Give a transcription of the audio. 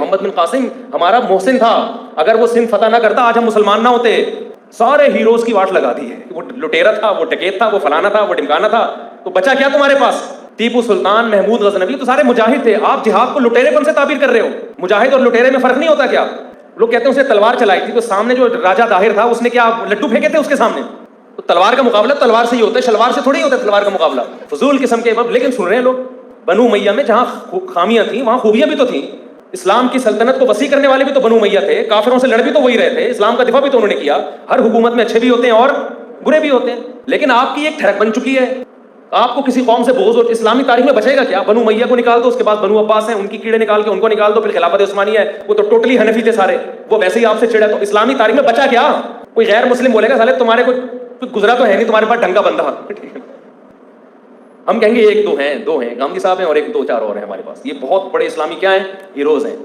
मोहम्मद बिन कासिम हमारा मोहसिन था, अगर वो सिंध फतह ना करता आज हम मुसलमान ना होते। सारे हीरोज की वाट लगा दी है, वो लुटेरा था, वो डकैत था, वो फलाना था, वो ढिमकाना था, तो बचा क्या तुम्हारे पास? टीपू सुल्तान, महमूद गजनवी तो सारे मुजाहिद थे। आप जिहाद को लुटेरेपन से ताबीर कर रहे हो। मुजाहिद और लुटेरे में फर्क नहीं होता क्या? लोग कहते हैं उसने तलवार चलाई थी, तो सामने जो राजा दाहिर था उसने क्या लड्डू फेंके थे उसके सामने? तो तलवार का मुकाबला तलवार से ही होता है, शलवार से थोड़ी होता है तलवार का मुकाबला। फजूल किस्म के। लेकिन सुन रहे हैं लोग, बनु उमैया में जहां खामियां थी वहां खूबियां भी तो थी। इस्लाम की सल्तनत को वसी करने वाले भी तो बनु उमैया थे, काफिरों से लड़ भी तो वही रहे थे, इस्लाम का दिफा भी तो उन्होंने किया। हर हुकूमत में अच्छे भी होते हैं और बुरे भी होते हैं, लेकिन आपकी एक ठहरक बन चुकी है। आपको किसी कौम से बोझ और इस्लामी तारीख में बचेगा क्या? बनु उमैया को निकाल दो, उसके बाद बनु अब्बास हैं, उनकी कीड़े निकाल के उनको निकाल दो, फिर खिलाफत उस्मानिया है, वो तो टोटली हनफी थे सारे, वो वैसे ही आपसे चिढ़े। तो इस्लामी तारीख में बचा क्या? कोई गैर मुस्लिम बोलेगा साले तुम्हारे को गुजरा तो है नहीं, तुम्हारे पास ढंग का बंदा। हम कहेंगे एक दो हैं, गांधी साहब हैं और एक दो चार और हैं हमारे पास। ये बहुत बड़े इस्लामी क्या हैं? हीरोज हैं।